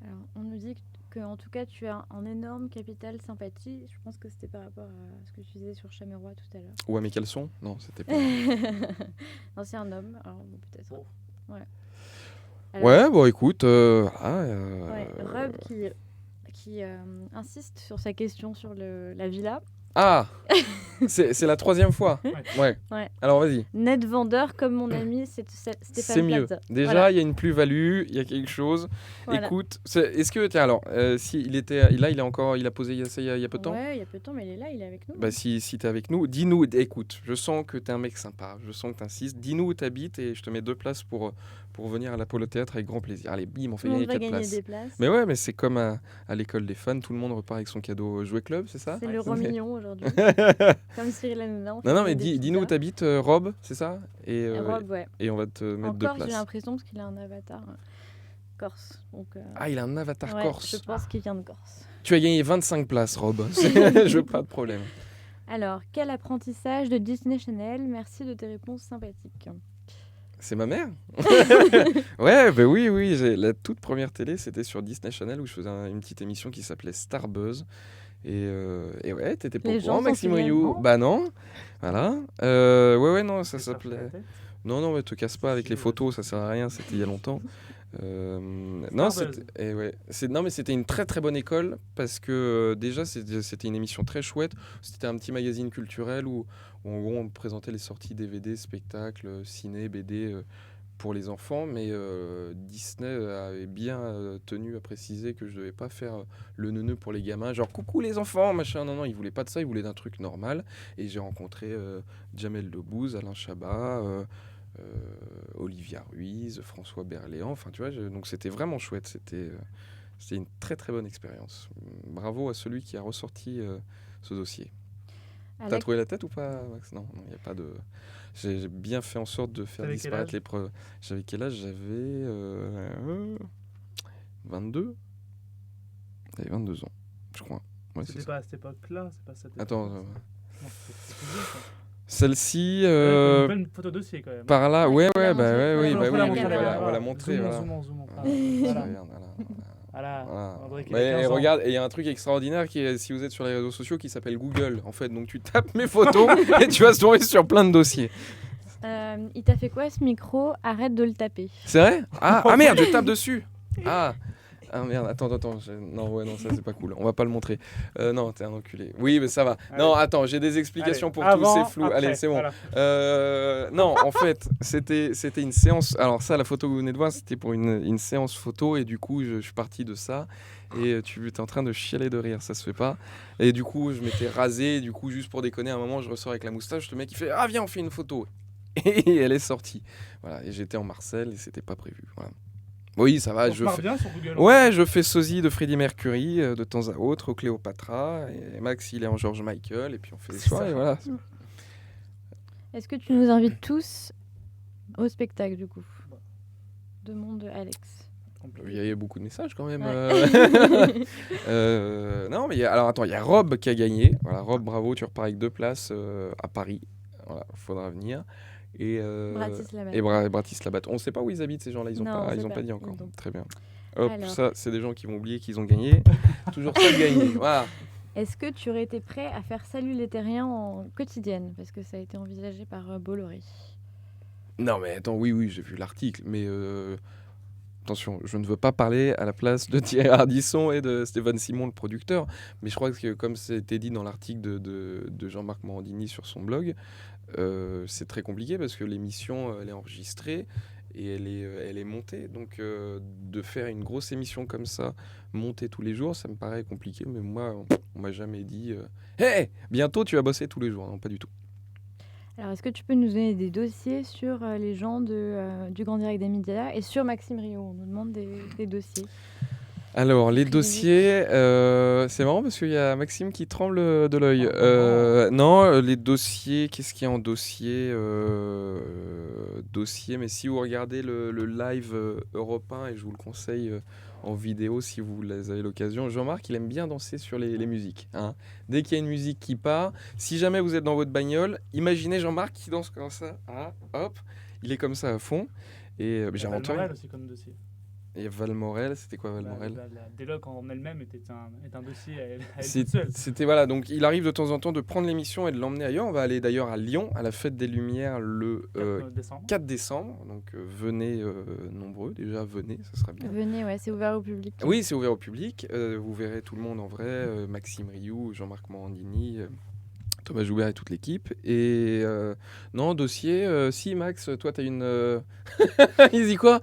Alors, on nous dit que qu'en tout cas, tu as un énorme capital sympathie. Je pense que c'était par rapport à ce que tu disais sur Chameroy tout à l'heure. Ou à mes caleçons? Non, c'était pas. Non, c'est un homme, alors bon, peut-être. Oh. Ouais. Ouais, bon, écoute. Rob qui insiste sur sa question sur la villa. Ah c'est la 3e fois. Ouais. Alors vas-y. Net vendeur comme mon ami Stéphane C'est mieux. Plaza. Déjà, Voilà. il y a une plus-value, il y a quelque chose. Voilà. Écoute, est-ce que tiens alors, si il était là, il a posé ça il y a peu de temps. Ouais, il y a peu de temps, mais il est là, il est avec nous. Bah si t'es avec nous, dis-nous. Écoute, je sens que t'es un mec sympa, je sens que t'insistes. Dis-nous où t'habites et je te mets 2 places pour venir à l'Apollo Théâtre avec grand plaisir. Allez, bim, on fait Tout le gagner monde va 4 gagner places. des places. Mais ouais, mais c'est comme à l'école des fans, tout le monde repart avec son cadeau jouet club, c'est ça? C'est le roi mignon aujourd'hui. Comme Cyril Hanouna. Non, mais dis-nous où t'habites, Rob, c'est ça? Et Rob, ouais. et on va te mettre 2 Encore, j'ai places. l'impression parce qu'il a un avatar corse. Donc, Ah, il a un avatar ouais, corse. je pense qu'il vient de Corse. Tu as gagné 25 places, Rob. Je veux pas de problème. Alors, quel apprentissage de Disney Channel? Merci de tes réponses sympathiques. C'est ma mère. Ouais, bah oui. La toute première télé, c'était sur Disney Channel où je faisais une petite émission qui s'appelait Starbuzz. Et ouais, t'étais pas au Les gens courant, s'en Maxime souviennent, Rioux? non Bah non. Voilà. Ouais, non, ça Et ça fait la s'appelait. tête. Non, mais te casse pas avec les photos, ça sert à rien, c'était il y a longtemps. Non, Starbuzz. et ouais. Non, mais c'était une très très bonne école parce que déjà c'était une émission très chouette. C'était un petit magazine culturel où en gros on présentait les sorties DVD, spectacles, ciné, BD pour les enfants. Mais Disney avait bien tenu à préciser que je devais pas faire le neuneu pour les gamins. Genre coucou les enfants, machin. Non, ils voulaient pas de ça, ils voulaient d'un truc normal. Et j'ai rencontré Jamel Debbouze, Alain Chabat. Olivia Ruiz, François Berléand, enfin tu vois, donc c'était vraiment chouette, c'était une très très bonne expérience. Bravo à celui qui a ressorti ce dossier. T'as trouvé la tête ou pas, Max? Non, il n'y a pas de... J'ai bien fait en sorte de faire T'avais disparaître les preuves. J'avais quel âge? J'avais 22. J'avais 22 ans, je crois. Ouais, C'était c'est pas à cette époque-là, c'est pas cette époque. Attends, Non, c'est plus vieux, ça. celle-ci... Une bonne photo dossier quand même. Par là, ouais, Faut la bah montrer, ouais, faut oui, la bah montrer à oui, la caméra. on va la montrer. Voilà. Zoomons. Ah, Voilà. regarde, Voilà. voilà. André qui a 15 Mais ans. regarde, et il y a un truc extraordinaire qui est, si vous êtes sur les réseaux sociaux, qui s'appelle Google. En fait, donc tu tapes mes photos et tu vas se tomber sur plein de dossiers. Il t'a fait quoi ce micro? Arrête de le taper. C'est vrai? Ah merde, je tape dessus. Ah merde, attends. Non, ça c'est pas cool. On va pas le montrer. Non, t'es un enculé. Oui, mais ça va. Allez. Non, attends, j'ai des explications Allez, pour avant, tout, c'est flou. après, Allez, c'est bon. voilà. Non, en fait, c'était une séance. Alors ça, la photo que vous venez de voir, c'était pour une séance photo et du coup, je suis parti de ça. Et tu étais en train de chialer de rire, ça se fait pas. Et du coup, je m'étais rasé. Et du coup, juste pour déconner, à un moment, je ressors avec la moustache. Le mec, il fait ah viens, on fait une photo. Et elle est sortie. Voilà. Et j'étais en Marseille et c'était pas prévu. Voilà. Oui, ça va. On se marre bien sur Google. Ouais, je fais sosie de Freddie Mercury de temps à autre au Cléopatra. Et Max, il est en George Michael. Et puis on fait des soirées, voilà. Est-ce que tu nous invites tous au spectacle du coup? Demande Alex. Il y a beaucoup de messages quand même. Ouais. Non, mais alors attends, il y a Rob qui a gagné. Voilà, Rob, bravo, tu repars avec 2 places à Paris. Voilà, faudra venir. Et Bratislava. On ne sait pas où ils habitent ces gens-là, ils n'ont pas dit encore. Donc. Très bien. Hop, Alors. ça, c'est des gens qui vont oublier qu'ils ont gagné. Toujours ça de gagner. Voilà. Est-ce que tu aurais été prêt à faire Salut les Terriens en quotidienne? Parce que ça a été envisagé par Bolloré. Non, mais attends, oui, j'ai vu l'article, mais attention, je ne veux pas parler à la place de Thierry Ardisson et de Stéphane Simon, le producteur, mais je crois que comme c'était dit dans l'article de Jean-Marc Morandini sur son blog, c'est très compliqué parce que l'émission, elle est enregistrée et elle est montée, donc de faire une grosse émission comme ça, montée tous les jours, ça me paraît compliqué, mais moi, on m'a jamais dit « Hey, bientôt tu vas bosser tous les jours », non, pas du tout. Alors, est-ce que tu peux nous donner des dossiers sur les gens du Grand Direct des Médias et sur Maxime Rioux? On nous demande des dossiers. Alors, les dossiers, c'est marrant parce qu'il y a Maxime qui tremble de l'œil. Non, les dossiers, qu'est-ce qu'il y a en dossier mais si vous regardez le live Europe 1, et je vous le conseille en vidéo si vous avez l'occasion, Jean-Marc, il aime bien danser sur les musiques. Hein. Dès qu'il y a une musique qui part, si jamais vous êtes dans votre bagnole, imaginez Jean-Marc qui danse comme ça. Ah, hop, il est comme ça à fond. Et j'invente rien. aussi comme dossier. Et Valmorel, c'était quoi Valmorel? La déloc en elle-même est un dossier à elle toute seule. C'était voilà, donc il arrive de temps en temps de prendre l'émission et de l'emmener ailleurs. On va aller d'ailleurs à Lyon à la Fête des Lumières le 4 décembre. Donc venez nombreux, déjà venez, ça sera bien. Venez, ouais, c'est ouvert au public. Oui, c'est ouvert au public. Vous verrez tout le monde en vrai, Maxime Rioux, Jean-Marc Morandini, Thomas Joubert et toute l'équipe. Et non, dossier, si Max, toi t'as une... Il dit quoi?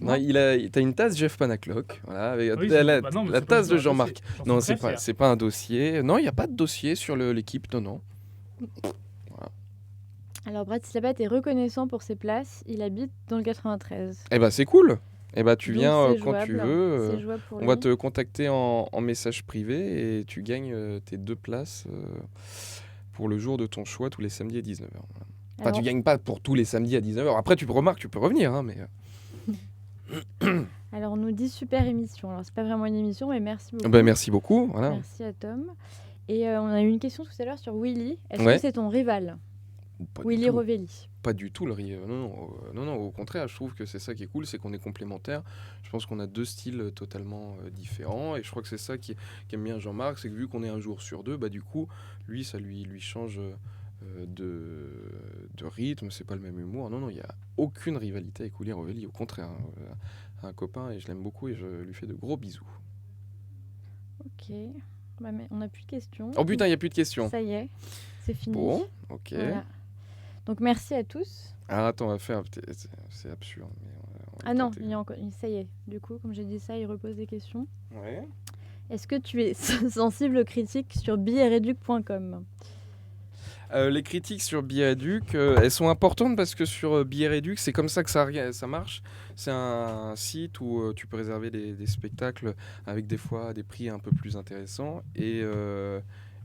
Non, t'as une tasse Jeff Panaclock, voilà, avec la tasse de Jean-Marc. Non, c'est pas un dossier. Non, il n'y a pas de dossier sur l'équipe, non. Voilà. Alors, Brad Silabat est reconnaissant pour ses places. Il habite dans le 93. Eh ben, c'est cool. Eh ben, tu viens quand jouable, tu veux. C'est jouable pour on lui. va te contacter en message privé et tu gagnes tes 2 places pour le jour de ton choix tous les samedis à 19h. Voilà. Enfin, tu gagnes pas pour tous les samedis à 19h. Après, tu remarques, tu peux revenir, hein, mais... Alors, on nous dit super émission. Alors, c'est pas vraiment une émission, mais merci beaucoup. Ben, merci beaucoup. Voilà. Merci à Tom. Et on a eu une question tout à l'heure sur Willy. Est-ce Ouais. que c'est ton rival? Pas Willy du tout. Rovelli. Pas du tout le rival. Non, au contraire, je trouve que c'est ça qui est cool, c'est qu'on est complémentaires. Je pense qu'on a 2 styles totalement différents et je crois que c'est ça qu'aime bien Jean-Marc, c'est que vu qu'on est un jour sur 2, bah du coup, lui, ça lui change de rythme, c'est pas le même humour. Non, il n'y a aucune rivalité avec Willy Rovelli, au contraire. Un copain et je l'aime beaucoup et je lui fais de gros bisous. Ok. Bah, mais on n'a plus de questions. Oh putain, il n'y a plus de questions. Ça y est, c'est fini. Bon, ok. Voilà. Donc merci à tous. Alors attends, on va faire... C'est absurde. Mais on va Non, tenter. il y a encore... ça y est. Du coup, comme j'ai dit ça, il repose des questions. Ouais. Est-ce que tu es sensible aux critiques sur billereduc.com? Les critiques sur Billereduc, elles sont importantes parce que sur Billereduc, c'est comme ça que ça marche. C'est un site où tu peux réserver des spectacles avec des fois des prix un peu plus intéressants. Et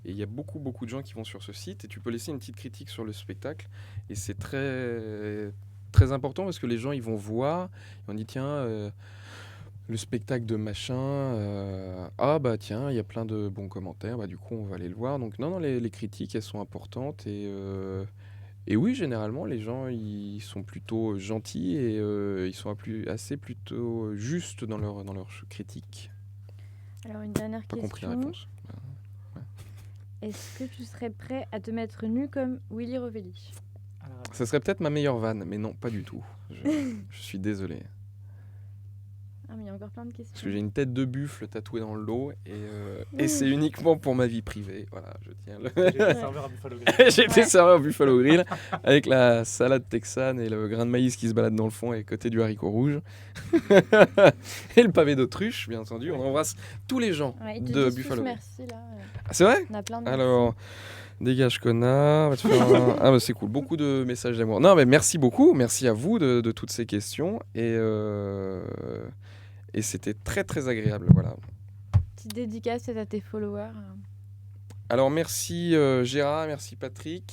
il y a beaucoup de gens qui vont sur ce site et tu peux laisser une petite critique sur le spectacle. Et c'est très important parce que les gens, ils vont voir, et on dit tiens... le spectacle de machin, ah bah tiens, il y a plein de bons commentaires, bah du coup on va aller le voir. Donc non, les critiques elles sont importantes et oui, généralement les gens ils sont plutôt gentils et ils sont assez plutôt justes dans leurs critiques. Alors une dernière Pas question. compris la réponse. Est-ce que tu serais prêt à te mettre nu comme Willy Rovelli? Ça serait peut-être ma meilleure vanne, mais non, pas du tout. Je suis désolé. Ah mais il y a encore plein de questions. Parce que j'ai une tête de buffle tatouée dans le dos et c'est uniquement pour ma vie privée. Voilà, je tiens le... J'ai été serveur à Buffalo Grill. J'ai été serveur Buffalo Grill avec la salade texane et le grain de maïs qui se balade dans le fond et côté du haricot rouge. Et le pavé d'autruche, bien entendu. On embrasse tous les gens Ouais, ils te de disent Buffalo tous Grill. merci là. Ah, c'est vrai? On a plein de Alors, dégage connard. Va te faire ah bah c'est cool, beaucoup de messages d'amour. Non mais merci beaucoup, merci à vous de toutes ces questions et c'était très agréable, voilà. Petite dédicace à tes followers. Alors merci Gérard, merci Patrick.